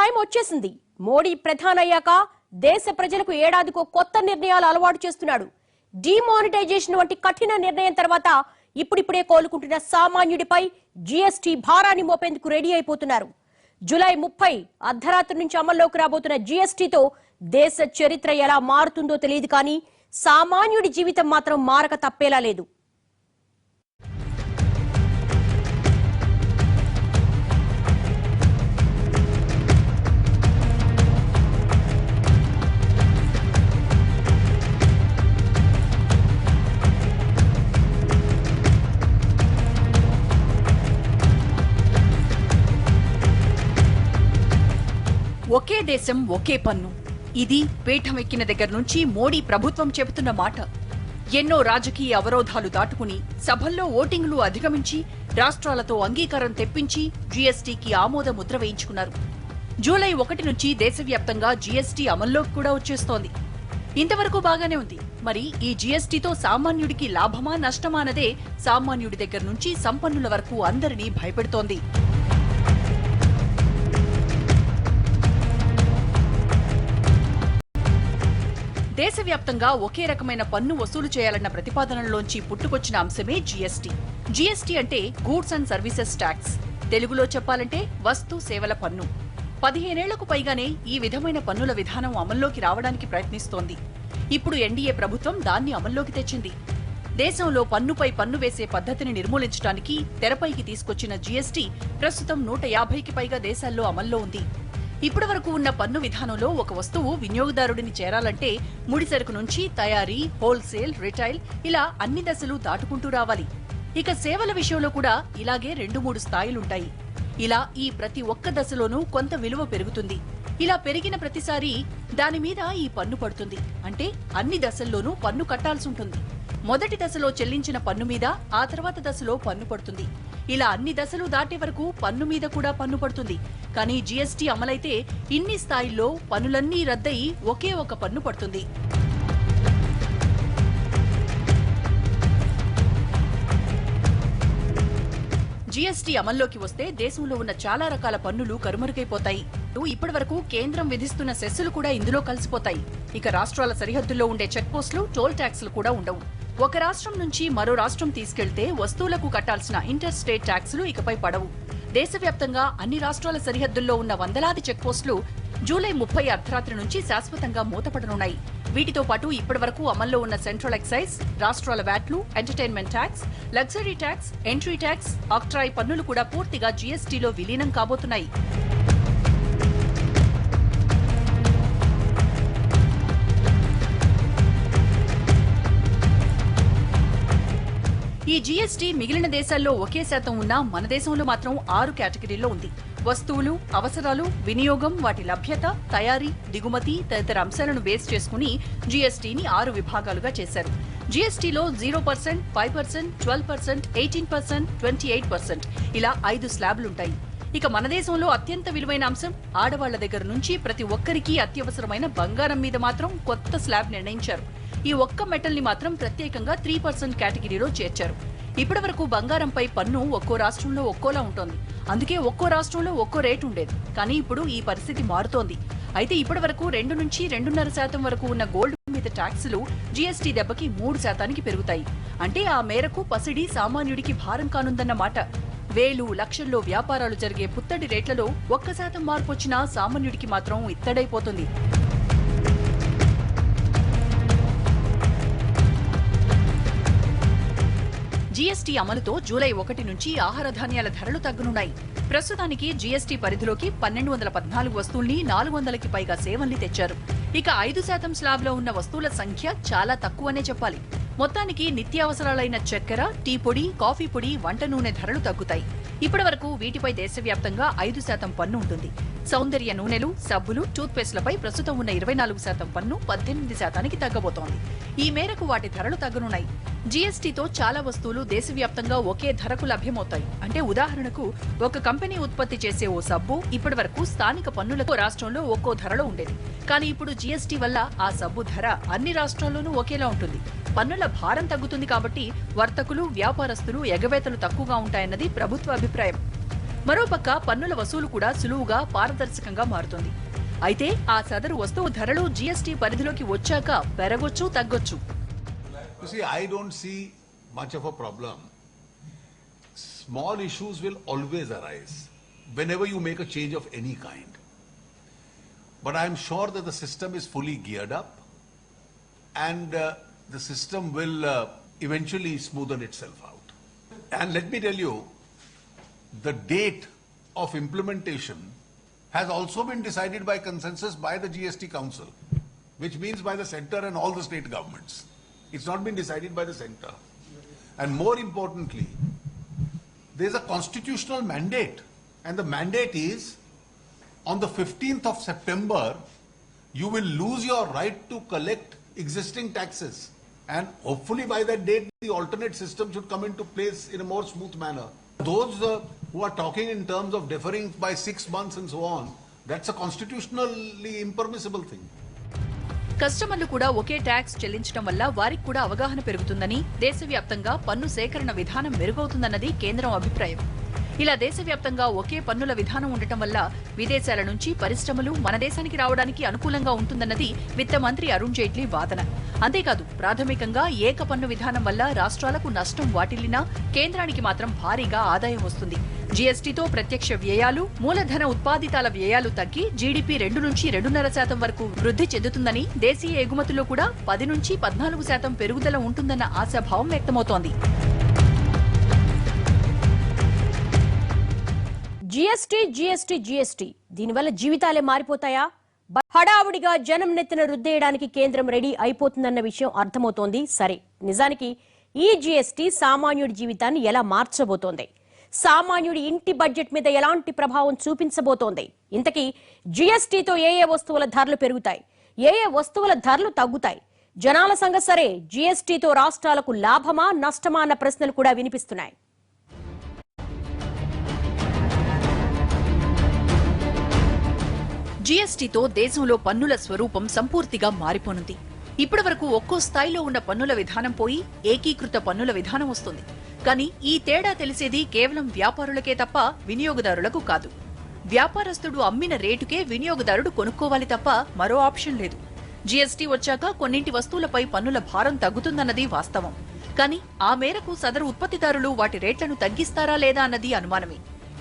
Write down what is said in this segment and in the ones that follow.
Time వచ్చేసింది. మోడీ ప్రధానయ్యాక దేశ ప్రజలకు ఏడాదికో కొత్త నిర్ణయాలు అలవాటు చేస్తున్నాడు. డిమానిటైజేషన్ వంటి కఠిన నిర్ణయం తర్వాత ఇప్పుడిప్పుడే కోలుకుంటున్న సామాన్యుడిపై జీఎస్టీ భారాన్ని మోపేందుకు రెడీ అయిపోతున్నారు. జూలై 30 అర్ధరాత్రి నుంచి అమల్లోకి రాబోతున్న జీఎస్టీతో దేశ చరిత్ర ఎలా మారుతుందో తెలియదు, కానీ సామాన్యుడి జీవితం మాత్రం మారక తప్పేలా లేదు. ఒకే దేశం ఒకే పన్ను, ఇది పీఠమెక్కిన దగ్గర నుంచి మోడీ ప్రభుత్వం చెబుతున్న మాట. ఎన్నో రాజకీయ అవరోధాలు దాటుకుని సభల్లో ఓటింగ్లు అధిగమించి రాష్ట్రాలతో అంగీకారం తెప్పించి జీఎస్టీకి ఆమోద ముద్ర వేయించుకున్నారు. జూలై 1 నుంచి దేశవ్యాప్తంగా జీఎస్టీ అమల్లోకి కూడా వచ్చేస్తోంది. ఇంతవరకు బాగానే ఉంది. మరి ఈ జీఎస్టీతో సామాన్యుడికి లాభమా నష్టమా అన్నదే సామాన్యుడి దగ్గర నుంచి సంపన్నుల వరకు అందరినీ భయపెడుతోంది. దేశవ్యాప్తంగా ఒకే రకమైన పన్ను వసూలు చేయాలన్న ప్రతిపాదనలోంచి పుట్టుకొచ్చిన అంశమే జీఎస్టీ. జీఎస్టీ అంటే గూడ్స్ అండ్ సర్వీసెస్ ట్యాక్స్. తెలుగులో చెప్పాలంటే వస్తు సేవల పన్ను. 15 ఏళ్లకు పైగానే ఈ విధమైన పన్నుల విధానం అమల్లోకి రావడానికి ప్రయత్నిస్తోంది. ఇప్పుడు ఎన్డీఏ ప్రభుత్వం దాన్ని అమల్లోకి తెచ్చింది. దేశంలో పన్నుపై పన్ను వేసే పద్ధతిని నిర్మూలించడానికి తెరపైకి తీసుకొచ్చిన జీఎస్టీ ప్రస్తుతం 150కి పైగా దేశాల్లో అమల్లో ఉంది. ఇప్పటి వరకు ఉన్న పన్ను విధానంలో ఒక వస్తువు వినియోగదారుడిని చేరాలంటే ముడిసరుకు నుంచి తయారీ, హోల్సేల్, రిటైల్ ఇలా అన్ని దశలు దాటుకుంటూ రావాలి. ఇక సేవల విషయంలో కూడా ఇలాగే 2-3 స్థాయిలుంటాయి. ఇలా ఈ ప్రతి ఒక్క దశలోనూ కొంత విలువ పెరుగుతుంది. ఇలా పెరిగిన ప్రతిసారి దాని మీద ఈ పన్ను పడుతుంది. అంటే అన్ని దశల్లోనూ పన్ను కట్టాల్సి ఉంటుంది. మొదటి దశలో చెల్లించిన పన్ను మీద ఆ తర్వాత దశలో పన్ను పడుతుంది. ఇలా అన్ని దశలు దాటే వరకు పన్ను మీద కూడా పన్ను పడుతుంది. కానీ జీఎస్టీ అమలైతే ఇన్ని స్థాయిల్లో పన్నులన్నీ రద్దయి ఒకే ఒక పన్ను పడుతుంది. జీఎస్టీ అమల్లోకి వస్తే దేశంలో ఉన్న చాలా రకాల పన్నులు కరుమరుగైపోతాయి. ఇప్పటి వరకు కేంద్రం విధిస్తున్న సెస్సులు కూడా ఇందులో కలిసిపోతాయి. ఇక రాష్ట్రాల సరిహద్దుల్లో ఉండే చెక్ పోస్టులు, టోల్ ట్యాక్స్లు కూడా ఉండవు. ఒక రాష్ట్రం నుంచి మరో రాష్ట్రం తీసుకెళ్తే వస్తువులకు కట్టాల్సిన ఇంటర్ స్టేట్ ట్యాక్సులు ఇకపై పడవు. దేశవ్యాప్తంగా అన్ని రాష్ట్రాల సరిహద్దుల్లో ఉన్న వందలాది చెక్ పోస్టులు జూలై 30 అర్ధరాత్రి నుంచి శాశ్వతంగా మూతపడనున్నాయి. వీటితో పాటు ఇప్పటి వరకు అమల్లో ఉన్న సెంట్రల్ ఎక్సైజ్, రాష్ట్రాల వ్యాట్లు, entertainment tax, luxury tax, entry tax, octroi పన్నులు కూడా పూర్తిగా జీఎస్టీలో విలీనం కాబోతున్నాయి. ఈ జీఎస్టీ మిగిలిన దేశాల్లో ఒకే శాతం ఉన్నా మన దేశంలో మాత్రం 6 కేటగిరీల్లో ఉంది. వస్తువులు, అవసరాలు, వినియోగం, వాటి లభ్యత, తయారీ, దిగుమతి తదితర అంశాలను బేస్ చేసుకుని జీఎస్టీని 6 విభాగాలుగా చేశారు. జీఎస్టీలో 0%, 5%, 12%, 18%, 28% ఇలా 5 స్లాబ్లుంటాయి. ఇక మన దేశంలో అత్యంత విలువైన అంశం ఆడవాళ్ల దగ్గర నుంచి ప్రతి ఒక్కరికి అత్యవసరమైన బంగారం మీద మాత్రం కొత్త స్లాబ్ నిర్ణయించారు. ఈ ఒక్క మెటల్ ని మాత్రం ప్రత్యేకంగా 3% కేటగిరీలో చేర్చారు. ఇప్పటి వరకు బంగారంపై పన్ను ఒక్కో రాష్ట్రంలో ఒక్కోలా ఉంటుంది. అందుకే ఒక్కో రాష్ట్రంలో ఒక్కో రేటు ఉండేది. కానీ ఇప్పుడు ఈ పరిస్థితి మారుతోంది. అయితే ఇప్పటి వరకు 2 నుంచి 2.5% వరకు ఉన్న గోల్డ్ మీద ట్యాక్సులు జీఎస్టీ దెబ్బకి 3% పెరుగుతాయి. అంటే ఆ మేరకు పసిడి సామాన్యుడికి భారం కానుందన్నమాట. వేలు, లక్షల్లో వ్యాపారాలు జరిగే పుత్తడి రేట్లలో 1% మార్పు వచ్చినా సామాన్యుడికి మాత్రం ఇత్తడైపోతుంది. జీఎస్టీ అమలుతో జూలై 1 నుంచి ఆహార ధాన్యాల ధరలు తగ్గనున్నాయి. ప్రస్తుతానికి జీఎస్టీ పరిధిలోకి 1214 వస్తువుల్ని, 400కి పైగా సేవల్ని తెచ్చారు. ఇక 5% స్లాబ్లో ఉన్న వస్తువుల సంఖ్య చాలా తక్కువనే చెప్పాలి. మొత్తానికి నిత్యావసరాలైన చక్కెర, టీ పొడి, కాఫీ పొడి, వంట నూనె ధరలు తగ్గుతాయి. ఇప్పటి వరకు వీటిపై దేశవ్యాప్తంగా 5% పన్ను ఉంటుంది. సౌందర్య నూనెలు, సబ్బులు, టూత్ పేస్ట్లపై ప్రస్తుతం ఉన్న 24% పన్ను 18%కి తగ్గబోతోంది. ఈ మేరకు వాటి ధరలు తగ్గనున్నాయి. జీఎస్టీతో చాలా వస్తువులు దేశవ్యాప్తంగా ఒకే ధరకు లభ్యమవుతాయి. అంటే ఉదాహరణకు ఒక కంపెనీ ఉత్పత్తి చేసే ఓ సబ్బు ఇప్పటి వరకు స్థానిక పన్నులతో రాష్ట్రంలో ఒక్కో ధరలో ఉండేది. కానీ ఇప్పుడు జీఎస్టీ వల్ల ఆ సబ్బు ధర అన్ని రాష్ట్రాల్లోనూ ఒకేలా ఉంటుంది. పన్నుల భారం తగ్గుతుంది కాబట్టి వర్తకులు, వ్యాపారస్తులు ఎగవేతలు తక్కువగా ఉంటాయన్నది ప్రభుత్వ అభిప్రాయం. మరోపక్క పన్నుల వసూలు కూడా సులువుగా పారదర్శకంగా మారుతుంది. అయితే ఆ సదరు వస్తువు ధరలు జీఎస్టీ పరిధిలోకి వచ్చాక పెరగొచ్చు, తగ్గొచ్చు. You see, I don't see much of a problem. Small issues will always arise whenever you make a change of any kind. But I am sure that the system is fully geared up and the system will eventually smoothen itself out. And let me tell you, the date of implementation has also been decided by consensus by the GST Council, which means by the center and all the state governments. It's not been decided by the center. And more importantly, there's a constitutional mandate, and the mandate is on the 15th of September, you will lose your right to collect existing taxes. And hopefully by that date, the alternate system should come into place in a more smooth manner. Those who are talking in terms of deferring by 6 months and so on, that's a constitutionally impermissible thing. కస్టమర్లు కూడా ఒకే tax చెల్లించడం వల్ల వారికి కూడా అవగాహన పెరుగుతుందని, దేశవ్యాప్తంగా పన్ను సేకరణ విధానం మెరుగవుతుందన్నది కేంద్రం అభిప్రాయం. ఇలా దేశవ్యాప్తంగా ఒకే పన్నుల విధానం ఉండటం వల్ల విదేశాల నుంచి పరిశ్రమలు మన దేశానికి రావడానికి అనుకూలంగా ఉంటుందన్నది విత్త మంత్రి అరుణ్ జైట్లీ వాదన. అంతేకాదు, ప్రాథమికంగా ఏక పన్ను విధానం వల్ల రాష్ట్రాలకు నష్టం వాటిల్లినా కేంద్రానికి మాత్రం భారీగా ఆదాయం వస్తుంది. జీఎస్టీతో ప్రత్యక్ష వ్యయాలు, మూలధన ఉత్పాదితాల వ్యయాలు తగ్గి జీడీపీ 2 నుంచి 2.5% వరకు వృద్ధి చెందుతుందని, దేశీయ ఎగుమతుల్లో కూడా 10 నుంచి 14% పెరుగుదల ఉంటుందన్న ఆశాభావం వ్యక్తమవుతోంది. జీఎస్టీ దీనివల్ల జీవితాలే మారిపోతాయా? హడావుడిగా జనం నెత్తిన రుద్దేయడానికి కేంద్రం రెడీ అయిపోతుందన్న విషయం అర్థమవుతోంది. సరే, నిజానికి ఈ జీఎస్టీ సామాన్యుడి జీవితాన్ని ఎలా మార్చబోతోంది? సామాన్యుడి ఇంటి బడ్జెట్ మీద ఎలాంటి ప్రభావం చూపించబోతోంది? ఇంతకీ జీఎస్టీతో ఏ వస్తువుల ధరలు పెరుగుతాయి, ఏ వస్తువుల ధరలు తగ్గుతాయి? జనాల సంగతి సరే, జీఎస్టీతో రాష్ట్రాలకు లాభమా నష్టమా అన్న ప్రశ్నలు కూడా వినిపిస్తున్నాయి. జీఎస్టీతో దేశంలో పన్నుల స్వరూపం సంపూర్తిగా మారిపోనుంది. ఇప్పటి వరకు ఒక్కో స్థాయిలో ఉన్న పన్నుల విధానం పోయి ఏకీకృత పన్నుల విధానం వస్తుంది. కానీ ఈ తేడా తెలిసేది కేవలం వ్యాపారులకే తప్ప వినియోగదారులకు కాదు. వ్యాపారస్తుడు అమ్మిన రేటుకే వినియోగదారుడు కొనుక్కోవాలి తప్ప మరో ఆప్షన్ లేదు. జీఎస్టీ వచ్చాక కొన్నింటి వస్తువులపై పన్నుల భారం తగ్గుతుందన్నది వాస్తవం. కానీ ఆ మేరకు సదరు ఉత్పత్తిదారులు వాటి రేట్లను తగ్గిస్తారా లేదా అన్నది అనుమానమే.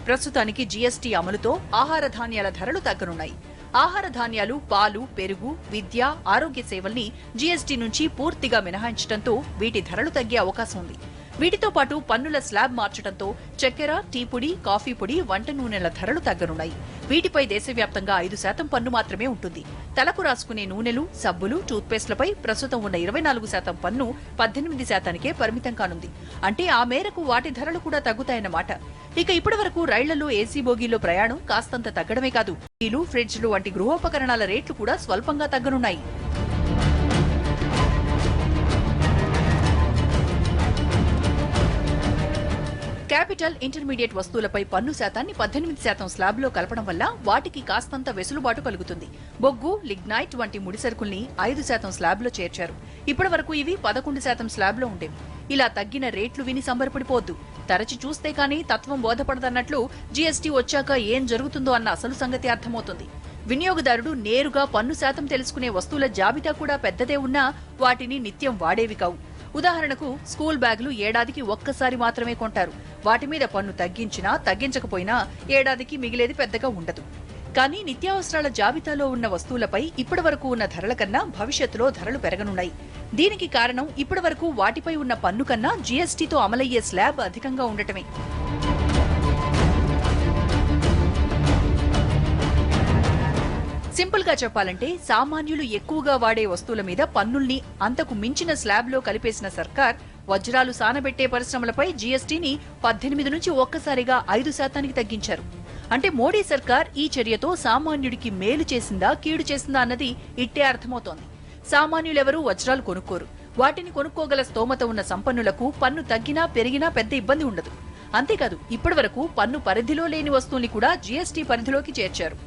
ప్రస్తుతానికి జీఎస్టీ అమలుతో ఆహార ధాన్యాల ధరలు తగ్గనున్నాయి. ఆహార ధాన్యాలు, పాలు, పెరుగు, విద్య, ఆరోగ్య సేవల్ని జీఎస్టీ నుంచి పూర్తిగా మినహాయించడంతో వీటి ధరలు తగ్గే అవకాశం ఉంది. వీటితో పాటు పన్నుల స్లాబ్ మార్చడంతో చక్కెర, టీ పొడి, కాఫీ పొడి, వంట నూనెల ధరలు తగ్గనున్నాయి. వీటిపై దేశవ్యాప్తంగా 5% పన్ను మాత్రమే ఉంటుంది. తలకు రాసుకునే నూనెలు, సబ్బులు, టూత్పేస్ట్లపై ప్రస్తుతం ఉన్న 24% పన్ను 18%కే పరిమితం కానుంది. అంటే ఆ మేరకు వాటి ధరలు కూడా తగ్గుతాయన్నమాట. ఇక ఇప్పటి వరకు రైళ్లలో ఏసీ బోగీలో ప్రయాణం కాస్తంత తగ్గడమే కాదు, టీలు, ఫ్రిడ్జ్లు వంటి గృహోపకరణాల రేట్లు కూడా స్వల్పంగా తగ్గనున్నాయి. క్యాపిటల్, ఇంటర్మీడియట్ వస్తువులపై పన్ను శాతాన్ని 18% స్లాబ్లో కలపడం వల్ల వాటికి కాస్తంత వెసులుబాటు కలుగుతుంది. బొగ్గు, లిగ్నైట్ వంటి ముడి సరుకుల్ని 5% స్లాబ్లో చేర్చారు. ఇప్పటి వరకు ఇవి 11% స్లాబ్లో ఉండేవి. ఇలా తగ్గిన రేట్లు విని సంబరపడిపోవద్దు. తరచి చూస్తే కానీ తత్వం బోధపడదన్నట్లు జీఎస్టీ వచ్చాక ఏం జరుగుతుందో అన్న అసలు సంగతి అర్థమవుతుంది. వినియోగదారుడు నేరుగా పన్ను శాతం తెలుసుకునే వస్తువుల జాబితా కూడా పెద్దదే ఉన్నా వాటిని నిత్యం వాడేవి కావు. ఉదాహరణకు స్కూల్ బ్యాగులు ఏడాదికి ఒక్కసారి మాత్రమే కొంటారు. వాటి మీద పన్ను తగ్గించినా తగ్గించకపోయినా ఏడాదికి మిగిలేది పెద్దగా ఉండదు. కానీ నిత్యావసరాల జాబితాలో ఉన్న వస్తువులపై ఇప్పటి వరకు ఉన్న ధరల కన్నా భవిష్యత్తులో ధరలు పెరగనున్నాయి. దీనికి కారణం ఇప్పటి వరకు వాటిపై ఉన్న పన్ను కన్నా జీఎస్టీతో అమలయ్యే స్లాబ్ అధికంగా ఉండటమే. సింపుల్ గా చెప్పాలంటే సామాన్యులు ఎక్కువగా వాడే వస్తువుల మీద పన్నుల్ని అంతకు మించిన స్లాబ్లో కలిపేసిన సర్కార్ వజ్రాలు సానబెట్టే పరిశ్రమలపై జీఎస్టీని 18 నుంచి ఒక్కసారిగా 5% తగ్గించారు. అంటే మోడీ సర్కార్ ఈ చర్యతో సామాన్యుడికి మేలు చేసిందా కీడు చేసిందా అన్నది ఇట్టే అర్థమవుతోంది. సామాన్యులెవరూ వజ్రాలు కొనుక్కోరు. వాటిని కొనుక్కోగల స్తోమత ఉన్న సంపన్నులకు పన్ను తగ్గినా పెరిగినా పెద్ద ఇబ్బంది ఉండదు. అంతేకాదు, ఇప్పటివరకు పన్ను పరిధిలో లేని వస్తువుల్ని కూడా జీఎస్టీ పరిధిలోకి చేర్చారు.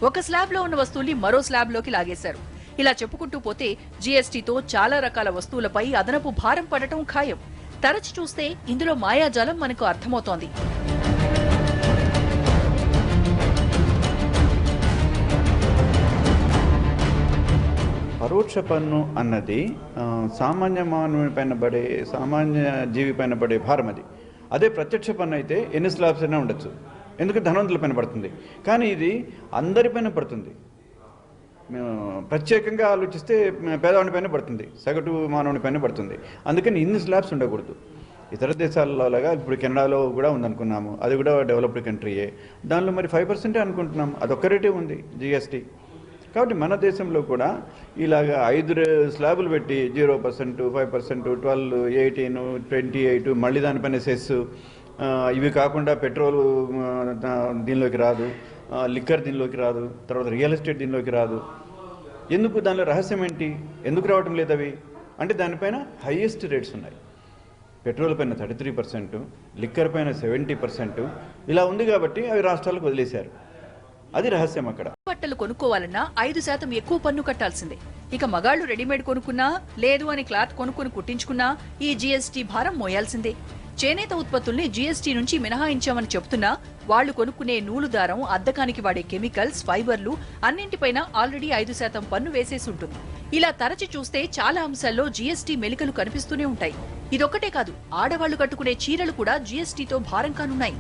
ఒక స్లాబ్లో ఉన్న వస్తువుల్ని మరో స్లాబ్లోకి లాగేశారు. ఇలా చెప్పుకుంటూ పోతే జీఎస్టీతో చాలా రకాల వస్తువులపై అదనపు భారం పడటం ఖాయం. తరచి చూస్తే ఇందులో మాయాజాలం మనకు అర్థమవుతోంది. పరోక్ష పన్ను అన్నది సామాన్య మానవుని పైన పడే, సామాన్య జీవి పైన పడే భారం అది. అదే ప్రత్యక్ష పన్ను అయితే ఎన్ని స్లాబ్స్ అయినా ఉండొచ్చు, ఎందుకంటే ధనవంతుల పైన పడుతుంది. కానీ ఇది అందరిపైన పడుతుంది. ప్రత్యేకంగా ఆలోచిస్తే పేదవాడి పైన పడుతుంది, సగటు మానవుని పైన పడుతుంది. అందుకని ఇన్ని స్లాబ్స్ ఉండకూడదు. ఇతర దేశాలలో లాగా ఇప్పుడు కెనడాలో కూడా ఉందనుకున్నాము, అది కూడా డెవలప్డ్ కంట్రీయే. దానిలో మరి 5% అనుకుంటున్నాం, అదొక్క రేటే ఉంది జిఎస్టీ. కాబట్టి మన దేశంలో కూడా ఇలాగ 5 స్లాబులు పెట్టి 0%, 5%, 12, 18, 28, మళ్ళీ దానిపైన సెస్, ఇవి కాకుండా పెట్రోల్ దీనిలోకి రాదు, లిక్కర్ దీనిలోకి రాదు, తర్వాత రియల్ ఎస్టేట్ దీనిలోకి రాదు. ఎందుకు? దానిలో రహస్యం ఏంటి? ఎందుకు రావటం లేదు అవి అంటే దానిపైన హైయెస్ట్ రేట్స్ ఉన్నాయి. పెట్రోల్ పైన 33%, లిక్కర్ పైన 70%, ఇలా ఉంది కాబట్టి అవి రాష్ట్రాలకు వదిలేశారు. అది రహస్యం అక్కడ. బట్టలు కొనుక్కోవాలన్నా 5% ఎక్కువ పన్ను కట్టాల్సిందే. ఇక మగాళ్లు రెడీమేడ్ కొనుక్కున్నా, లేదు అని క్లాత్ కొనుక్కుని కుట్టించుకున్నా ఈ జీఎస్టీ భారం మోయాల్సిందే. చేనేత ఉత్పత్తుల్ని జీఎస్టీ నుంచి మినహాయించామని చెబుతున్నా వాళ్లు కొనుక్కునే నూలు దారం, అద్దకానికి వాడే కెమికల్స్, ఫైబర్లు అన్నింటిపైన ఆల్రెడీ 5% పన్ను వేసేసి ఉంటుంది. ఇలా తరచి చూస్తే చాలా అంశాల్లో జీఎస్టీ మెలికలు కనిపిస్తూనే ఉంటాయి. ఇదొక్కటే కాదు, ఆడవాళ్లు కట్టుకునే చీరలు కూడా జీఎస్టీతో భారం కానున్నాయి.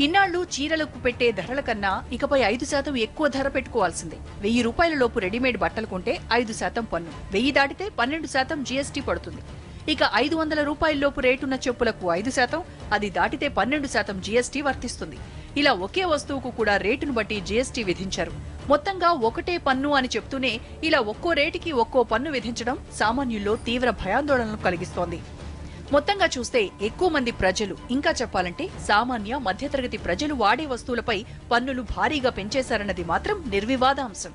ఇన్నాళ్లు చీరలకు పెట్టే ధరల కన్నా ఇకపై 5% ఎక్కువ ధర పెట్టుకోవాల్సిందే. 1000 రూపాయల లోపు రెడీమేడ్ బట్టలు కొంటే 5% పన్ను, 1000 దాటితే 12% జీఎస్టీ పడుతుంది. ఇక 500 రూపాయల లోపు రేటున్న చెప్పులకు 5%, అది దాటితే 12% జీఎస్టీ వర్తిస్తుంది. ఇలా ఒకే వస్తువుకు కూడా రేటును బట్టి జీఎస్టీ విధించారు. మొత్తంగా ఒకటే పన్ను అని చెప్తూనే ఇలా ఒక్కో రేటుకి ఒక్కో పన్ను విధించడం సామాన్యుల్లో తీవ్ర భయాందోళనలు కలిగిస్తోంది. మొత్తంగా చూస్తే ఎక్కువ మంది ప్రజలు, ఇంకా చెప్పాలంటే సామాన్య మధ్యతరగతి ప్రజలు వాడే వస్తువులపై పన్నులు భారీగా పెంచేశారన్నది మాత్రం నిర్వివాదాంశం.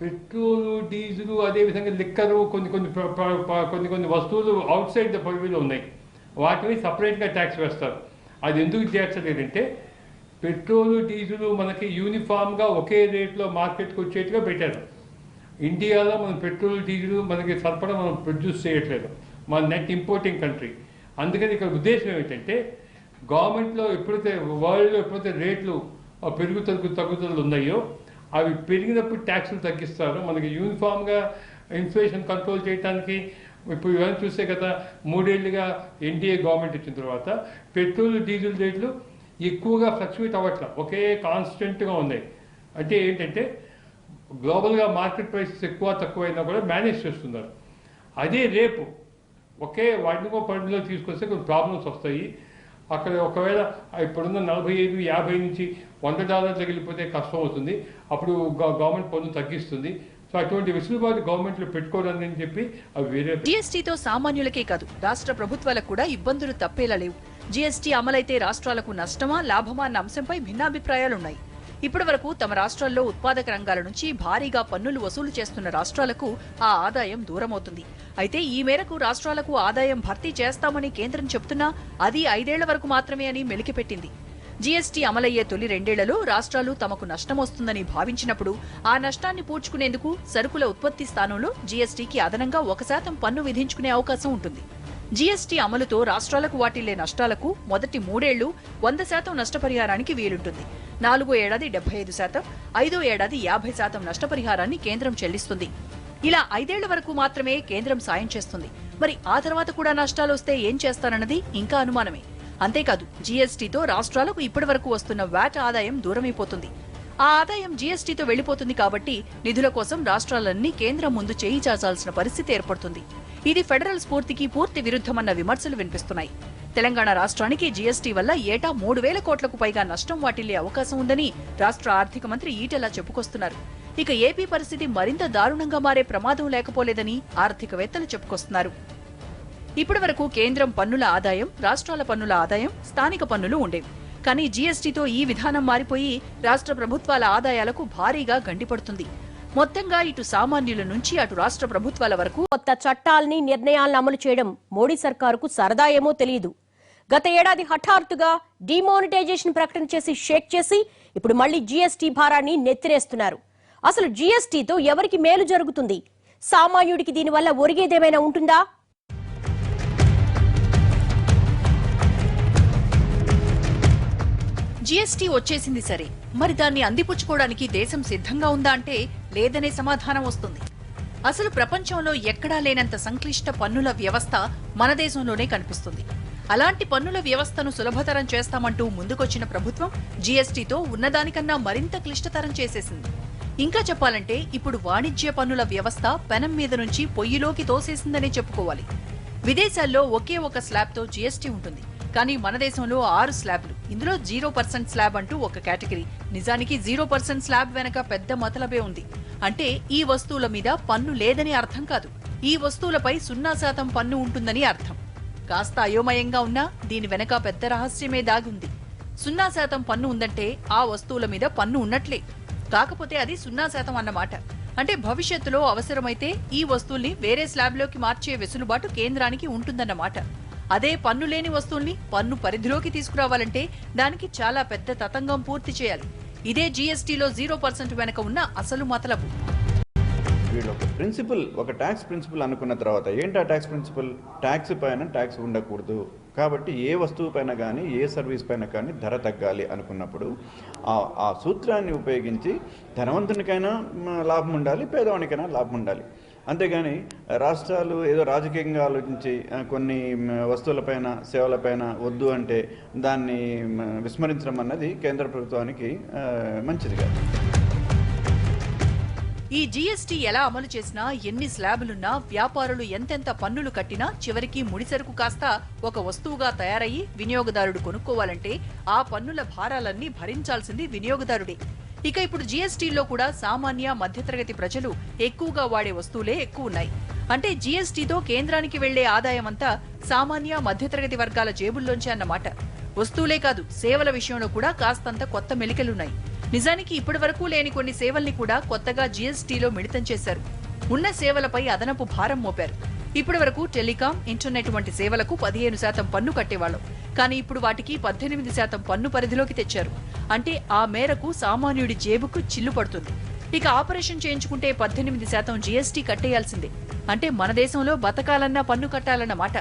పెట్రోల్, డీజిల్, అదేవిధంగా లిక్కరు, కొన్ని వస్తువులు అవుట్ సైడ్ ద పరిధిలో ఉన్నాయి. వాటిని సపరేట్గా ట్యాక్స్ వేస్తారు. అది ఎందుకు చేర్చలేదంటే పెట్రోల్, డీజిల్ మనకి యూనిఫామ్గా ఒకే రేట్లో మార్కెట్కి వచ్చేట్టుగా పెట్టారు. ఇండియాలో మనం పెట్రోల్, డీజిల్ మనకి సరిపడా మనం ప్రొడ్యూస్ చేయట్లేదు, మన నెట్ ఇంపోర్టింగ్ కంట్రీ. అందుకని ఇక్కడ ఉద్దేశం ఏమిటంటే గవర్నమెంట్లో ఎప్పుడైతే వరల్డ్లో ఎప్పుడైతే రేట్లు తగ్గుదలలు ఉన్నాయో అవి పెరిగినప్పుడు ట్యాక్సులు తగ్గిస్తారు. మనకి యూనిఫామ్గా ఇన్ఫ్లేషన్ కంట్రోల్ చేయడానికి ఇప్పుడు ఇవన్నీ చూస్తే కదా 3 ఏళ్లుగా ఎన్డీఏ గవర్నమెంట్ వచ్చిన తర్వాత పెట్రోల్, డీజిల్ రేట్లు ఎక్కువగా ఫ్లక్చువేట్ అవ్వట్లా, ఒకే కాన్స్టెంట్గా ఉన్నాయి. అంటే ఏంటంటే గ్లోబల్గా మార్కెట్ ప్రైసెస్ ఎక్కువ తక్కువైనా కూడా మేనేజ్ చేస్తున్నారు. అదే రేపు ఒకే వాటికో పరిధిలో తీసుకొస్తే కొన్ని ప్రాబ్లమ్స్ వస్తాయి. అక్కడ ఒకవేళ ఇప్పుడున్న 45, 50 నుంచి $100 తగిలిపోతే కష్టం అవుతుంది. అప్పుడు గవర్నమెంట్ పన్ను తగ్గిస్తుంది. సో అటువంటి వెసులుబాటు గవర్నమెంట్లో పెట్టుకోవడానికి చెప్పి అవి వేరే. జీఎస్టీతో సామాన్యులకే కాదు, రాష్ట్ర ప్రభుత్వాలకు కూడా ఇబ్బందులు తప్పేలా లేవు. జీఎస్టీ అమలైతే రాష్ట్రాలకు నష్టమా, లాభమా అన్న అంశంపై భిన్నాభిప్రాయాలున్నాయి. ఇప్పటి వరకు తమ రాష్ట్రాల్లో ఉత్పాదక రంగాల నుంచి భారీగా పన్నులు వసూలు చేస్తున్న రాష్ట్రాలకు ఆ ఆదాయం దూరమవుతుంది. అయితే ఈ మేరకు రాష్ట్రాలకు ఆదాయం భర్తీ చేస్తామని కేంద్రం చెబుతున్నా అది 5 ఏళ్ల వరకు మాత్రమే అని మెలికిపెట్టింది. జీఎస్టీ అమలయ్యే తొలి 2 ఏళ్లలో రాష్ట్రాలు తమకు నష్టం వస్తుందని భావించినప్పుడు ఆ నష్టాన్ని పూడ్చుకునేందుకు సరుకుల ఉత్పత్తి స్థానంలో జీఎస్టీకి అదనంగా 1% పన్ను విధించుకునే అవకాశం ఉంటుంది. జీఎస్టీ అమలుతో రాష్ట్రాలకు వాటిల్లే నష్టాలకు మొదటి 3 ఏళ్లు 100% నష్టపరిహారానికి వీలుంటుంది. 4వ ఏడాది 75%, 5వ ఏడాది 50% నష్టపరిహారాన్ని కేంద్రం చెల్లిస్తుంది. ఇలా 5 ఏళ్ల వరకు మాత్రమే కేంద్రం సాయం చేస్తుంది. మరి ఆ తర్వాత కూడా నష్టాలొస్తే ఏం చేస్తారన్నది ఇంకా అనుమానమే. అంతేకాదు, జీఎస్టీతో రాష్ట్రాలకు ఇప్పటి వరకు వస్తున్న వ్యాట్ ఆదాయం దూరమైపోతుంది. ఆ ఆదాయం జీఎస్టీతో వెళ్లిపోతుంది కాబట్టి నిధుల కోసం రాష్ట్రాలన్నీ కేంద్రం ముందు చేయి చాచాల్సిన పరిస్థితి ఏర్పడుతుంది. ఇది ఫెడరల్ స్ఫూర్తికి పూర్తి విరుద్ధమన్న విమర్శలు వినిపిస్తున్నాయి. తెలంగాణ రాష్ట్రానికి జీఎస్టీ వల్ల ఏటా 3,000 కోట్లకు పైగా నష్టం వాటిల్లే అవకాశం ఉందని రాష్ట్ర ఆర్థిక మంత్రి ఈటెల చెప్పుకొస్తున్నారు. ఇక ఏపీ పరిస్థితి మరింత దారుణంగా మారే ప్రమాదం లేకపోలేదని ఆర్థికవేత్తలు చెప్పుకొస్తున్నారు. ఇప్పటి వరకు కేంద్రం పన్నుల ఆదాయం, రాష్ట్రాల పన్నుల ఆదాయం, స్థానిక పన్నులు ఉండేవి. కానీ జీఎస్టీతో ఈ విధానం మారిపోయి రాష్ట్ర ప్రభుత్వాల ఆదాయాలకు భారీగా గండిపడుతుంది. మొత్తంగా ఇటు సామాన్యుల నుంచి అటు రాష్ట్ర ప్రభుత్వాల వరకు కొత్త చట్టాల్ని, నిర్ణయాలను అమలు చేయడం మోడీ సర్కారుకు సరదా ఏమో తెలియదు. గత ఏడాది హఠాత్తుగా డిమానిటైజేషన్ ప్రకటన చేసి షేక్ చేసి ఇప్పుడు మళ్లీ జీఎస్టీ భారాన్ని నెత్తిరేస్తున్నారు. అసలు జీఎస్టీతో ఎవరికి మేలు జరుగుతుంది? సామాన్యుడికి దీనివల్ల ఒరిగేదేమైనా ఉంటుందా? జీఎస్టీ వచ్చేసింది సరే, మరి దాన్ని అందిపుచ్చుకోవడానికి దేశం సిద్ధంగా ఉందా అంటే లేదనే సమాధానం వస్తుంది. అసలు ప్రపంచంలో ఎక్కడా లేనంత సంక్లిష్ట పన్నుల వ్యవస్థ మన దేశంలోనే కనిపిస్తుంది. అలాంటి పన్నుల వ్యవస్థను సులభతరం చేస్తామంటూ ముందుకొచ్చిన ప్రభుత్వం జీఎస్టీతో ఉన్నదానికన్నా మరింత క్లిష్టతరం చేసేసింది. ఇంకా చెప్పాలంటే ఇప్పుడు వాణిజ్య పన్నుల వ్యవస్థ పెనం మీద నుంచి పొయ్యిలోకి తోసేసిందనే చెప్పుకోవాలి. విదేశాల్లో ఒకే ఒక స్లాబ్తో జీఎస్టీ ఉంటుంది, కానీ మన దేశంలో 6 స్లాబ్లు, ఇందులో 0% స్లాబ్ అంటూ ఒక కేటగిరీ. నిజానికి 0% స్లాబ్ వెనక పెద్ద మతలబే ఉంది. అంటే ఈ వస్తువుల మీద పన్ను లేదని అర్థం కాదు, ఈ వస్తువులపై 0% పన్ను ఉంటుందని అర్థం. కాస్త అయోమయంగా ఉన్నా దీని వెనక పెద్ద రహస్యమే దాగుంది. 0% పన్ను ఉందంటే ఆ వస్తువుల మీద పన్ను ఉన్నట్లే, కాకపోతే అది 0% అన్నమాట. అంటే భవిష్యత్తులో అవసరమైతే ఈ వస్తువుల్ని వేరే స్లాబ్లోకి మార్చే వెసులుబాటు కేంద్రానికి ఉంటుందన్నమాట. అదే పన్ను లేని వస్తువుల్ని పన్ను పరిధిలోకి తీసుకురావాలంటే దానికి చాలా పెద్ద తతంగం పూర్తి చేయాలి. ఇదే జీఎస్టీలో 0% వెనక ఉన్న అసలు మతలబు. వీళ్ళు ఒక ప్రిన్సిపల్, ఒక ట్యాక్స్ ప్రిన్సిపల్ అనుకున్న తర్వాత ఏంటి ఆ ట్యాక్స్ ప్రిన్సిపల్? ట్యాక్స్ పైన ట్యాక్స్ ఉండకూడదు, కాబట్టి ఏ వస్తువు పైన కానీ ఏ సర్వీస్ పైన కానీ ధర తగ్గాలి అనుకున్నప్పుడు ఆ సూత్రాన్ని ఉపయోగించి ధనవంతునికైనా లాభం ఉండాలి, పేదవానికైనా లాభం ఉండాలి. అంతేగాని రాష్ట్రాలు ఏదో రాజకీయంగా ఆలోచించి కొన్ని వస్తువులపైన సేవలపైన వద్దు అంటే దాన్ని విస్మరించడం అన్నది కేంద్ర ప్రభుత్వానికి మంచిది కాదు. ఈ జీఎస్టీ ఎలా అమలు చేసినా, ఎన్ని స్లాబులున్నా, వ్యాపారులు ఎంతెంత పన్నులు కట్టినా చివరికి ముడిసరుకు కాస్త ఒక వస్తువుగా తయారయ్యి వినియోగదారుడు కొనుక్కోవాలంటే ఆ పన్నుల భారాలన్నీ భరించాల్సింది వినియోగదారుడే. ఇక ఇప్పుడు జీఎస్టీలో కూడా సామాన్య మధ్యతరగతి ప్రజలు ఎక్కువగా వాడే వస్తువులే ఎక్కువ ఉన్నాయి. అంటే జీఎస్టీతో కేంద్రానికి వెళ్లే ఆదాయం అంతా సామాన్య మధ్యతరగతి వర్గాల జేబుల్లోంచే అన్నమాట. వస్తువులే కాదు, సేవల విషయంలో కూడా కాస్తంత కొత్త మెలికలున్నాయి. నిజానికి ఇప్పటి వరకు లేని కొన్ని సేవల్ని కూడా కొత్తగా జీఎస్టీలో మిళితం చేశారు. ఉన్న సేవలపై అదనపు భారం మోపారు. ఇప్పటి వరకు టెలికాం, ఇంటర్నెట్ వంటి సేవలకు 15% పన్ను కట్టేవాళ్లం, కానీ ఇప్పుడు వాటికి 18% పన్ను పరిధిలోకి తెచ్చారు. అంటే ఆ మేరకు సామాన్యుడి జేబుకు చిల్లు పడుతుంది. ఇక ఆపరేషన్ చేయించుకుంటే 18% జీఎస్టీ కట్టేయాల్సిందే. అంటే మన దేశంలో బతకాలన్నా పన్ను కట్టాలన్నమాట.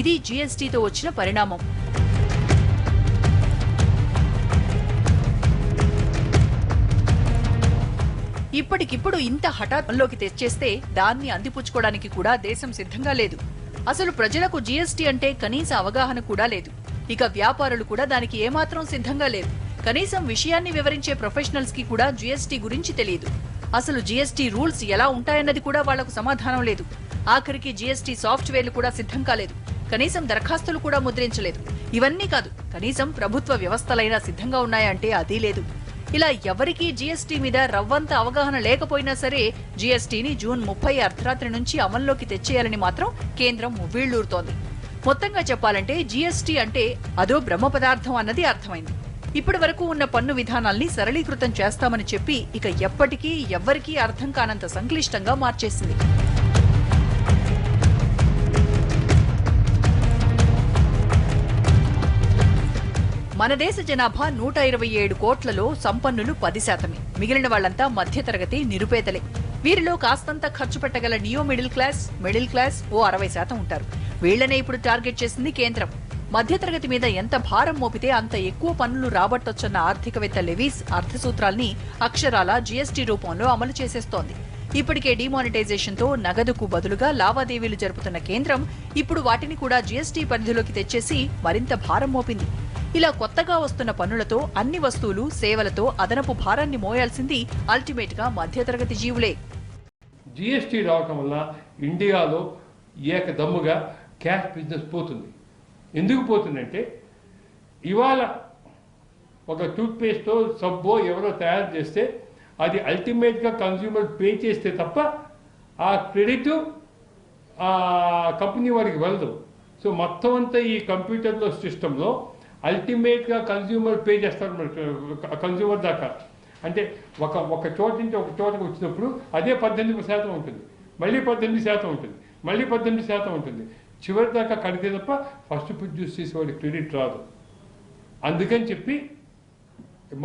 ఇది జీఎస్టీతో వచ్చిన పరిణామం. ఇప్పటికిప్పుడు ఇంత హఠాత్తులోకి తెచ్చేస్తే దాన్ని అందిపుచ్చుకోవడానికి కూడా దేశం సిద్ధంగా లేదు. అసలు ప్రజలకు జీఎస్టీ అంటే కనీస అవగాహన కూడా లేదు. ఇక వ్యాపారులు కూడా దానికి ఏమాత్రం సిద్ధంగా లేరు. కనీసం విషయాన్ని వివరించే ప్రొఫెషనల్స్ కి కూడా జీఎస్టీ గురించి తెలియదు. అసలు జీఎస్టీ రూల్స్ ఎలా ఉంటాయన్నది కూడా వాళ్లకు సమాధానం లేదు. ఆఖరికి జీఎస్టీ సాఫ్ట్వేర్లు కూడా సిద్ధం కాలేదు. కనీసం దరఖాస్తులు కూడా ముద్రించలేదు. ఇవన్నీ కాదు, కనీసం ప్రభుత్వ వ్యవస్థలైనా సిద్ధంగా ఉన్నాయంటే అదీ లేదు. ఇలా ఎవరికీ జీఎస్టీ మీద రవ్వంత అవగాహన లేకపోయినా సరే జీఎస్టీని జూన్ 30 అర్ధరాత్రి నుంచి అమల్లోకి తెచ్చేయాలని మాత్రం కేంద్రం ఉవ్విళ్లూరుతోంది. మొత్తంగా చెప్పాలంటే జీఎస్టీ అంటే అదో బ్రహ్మ పదార్థం అన్నది అర్థమైంది. ఇప్పటి వరకు ఉన్న పన్ను విధానాల్ని సరళీకృతం చేస్తామని చెప్పి ఇక ఎప్పటికీ ఎవ్వరికీ అర్థం కానంత సంక్లిష్టంగా మార్చేసింది. మన దేశ జనాభా 127 కోట్లలో సంపన్నులు 10%. మిగిలిన వాళ్లంతా మధ్యతరగతి నిరుపేదలే. వీరిలో కాస్తంత ఖర్చు పెట్టగల నియో మిడిల్ క్లాస్ ఓ 60% ఉంటారు. వీళ్లనే ఇప్పుడు టార్గెట్ చేసింది కేంద్రం. మధ్యతరగతి మీద ఎంత భారం మోపితే అంత ఎక్కువ పన్నులు రాబట్టొచ్చన్న ఆర్థికవేత్త లెవీస్ అర్థసూత్రాల్ని అక్షరాల జీఎస్టీ రూపంలో అమలు చేసేస్తోంది. ఇప్పటికే డిమానిటైజేషన్ తో నగదుకు బదులుగా లావాదేవీలు జరుపుతున్న కేంద్రం ఇప్పుడు వాటిని కూడా జీఎస్టీ పరిధిలోకి తెచ్చేసి మరింత భారం మోపింది. ఇలా కొత్తగా వస్తున్న పన్నులతో అన్ని వస్తువులు, సేవలతో అదనపు భారాన్ని మోయాల్సింది అల్టిమేట్ గా మధ్యతరగతి జీవులే. జీఎస్టీ రావటం వల్ల ఇండియాలో ఏకదమ్ముగా క్యాష్ బిజినెస్ పోతుంది. ఎందుకు పోతుందంటే ఇవాళ ఒక టూత్పేస్టో సబ్బో ఎవరో తయారు చేస్తే అది అల్టిమేట్గా కన్స్యూమర్ పే చేస్తే తప్ప ఆ క్రెడిట్ ఆ కంపెనీ వారికి వెళ్ళదు. సో మొత్తం అంతా ఈ కంప్యూటర్లో సిస్టంలో అల్టిమేట్గా కన్స్యూమర్ పే చేస్తారు కన్స్యూమర్ దాకా. అంటే ఒక చోట నుంచి ఒక చోటకు వచ్చినప్పుడు అదే 18% ఉంటుంది, మళ్ళీ 18% ఉంటుంది, మళ్ళీ 18% ఉంటుంది. చివరి దాకా కడితే తప్ప ఫస్ట్ ప్రొడ్యూస్ చేసేవాడి క్రెడిట్ రాదు. అందుకని చెప్పి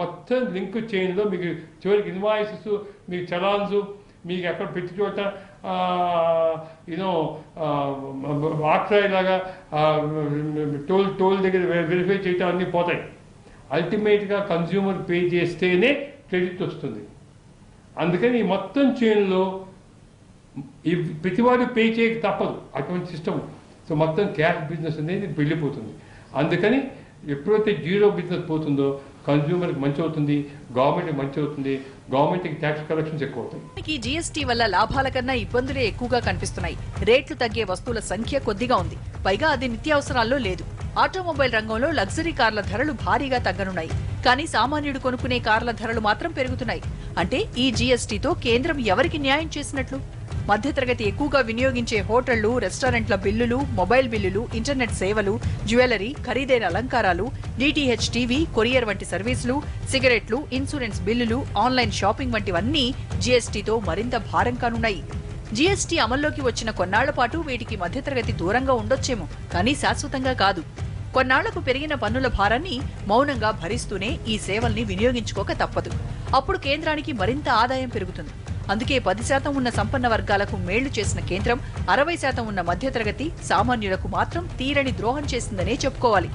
మొత్తం లింక్ చైన్లో మీకు చివరికి ఇన్వాయిసెస్, మీకు చలాన్స్, మీకు ఎక్కడ ప్రతి చోట ఆక్ట్రాయ్ లాగా టోల్ దగ్గర వెరిఫై చేయటం అన్నీ పోతాయి. అల్టిమేట్గా కన్జ్యూమర్ పే చేస్తేనే క్రెడిట్ వస్తుంది. అందుకని ఈ మొత్తం చైన్లో ఈ ప్రతివాడు పే చేయక తప్పదు అటువంటి సిస్టమ్. సో మొత్తం క్యాష్ బిజినెస్ అనేది వెళ్ళిపోతుంది. అందుకని ఎప్పుడైతే జీరో బిజినెస్ పోతుందో కన్జ్యూమర్కి మంచి అవుతుంది, గవర్నమెంట్కి మంచి అవుతుంది, గవర్నమెంట్కి ట్యాక్స్ కలెక్షన్స్ ఎక్కువ అవుతాయి. జీఎస్టీ వల్ల లాభాల కన్నా ఇబ్బందులే ఎక్కువగా కనిపిస్తున్నాయి. రేట్లు తగ్గే వస్తువుల సంఖ్య కొద్దిగా ఉంది, పైగా అది నిత్యావసరాల్లో లేదు. ఆటోమొబైల్ రంగంలో లగ్జరీ కార్ల ధరలు భారీగా తగ్గనున్నాయి, కానీ సామాన్యుడు కొనుక్కునే కార్ల ధరలు మాత్రం పెరుగుతున్నాయి. అంటే ఈ జీఎస్టీతో కేంద్రం ఎవరికి న్యాయం చేసినట్లు? మధ్యతరగతి ఎక్కువగా వినియోగించే హోటళ్లు, రెస్టారెంట్ల బిల్లులు, మొబైల్ బిల్లులు, ఇంటర్నెట్ సేవలు, జ్యువెలరీ, ఖరీదైన అలంకారాలు, డిటిహెచ్ టీవీ, కొరియర్ వంటి సర్వీసులు, సిగరెట్లు, ఇన్సూరెన్స్ బిల్లులు, ఆన్లైన్ షాపింగ్ వంటివన్నీ జీఎస్టీతో మరింత భారం కానున్నాయి. జీఎస్టీ అమల్లోకి వచ్చిన కొన్నాళ్ల పాటు వీటికి మధ్యతరగతి దూరంగా ఉండొచ్చేమో, కానీ శాశ్వతంగా కాదు. కొన్నాళ్లకు పెరిగిన పన్నుల భారాన్ని మౌనంగా భరిస్తూనే ఈ సేవల్ని వినియోగించుకోక తప్పదు. అప్పుడు కేంద్రానికి మరింత ఆదాయం పెరుగుతుంది. అందుకే 10% ఉన్న సంపన్న వర్గాలకు మేళ్లు చేసిన కేంద్రం 60% ఉన్న మధ్యతరగతి, సామాన్యులకు మాత్రం తీరని ద్రోహం చేసిందనే చెప్పుకోవాలి.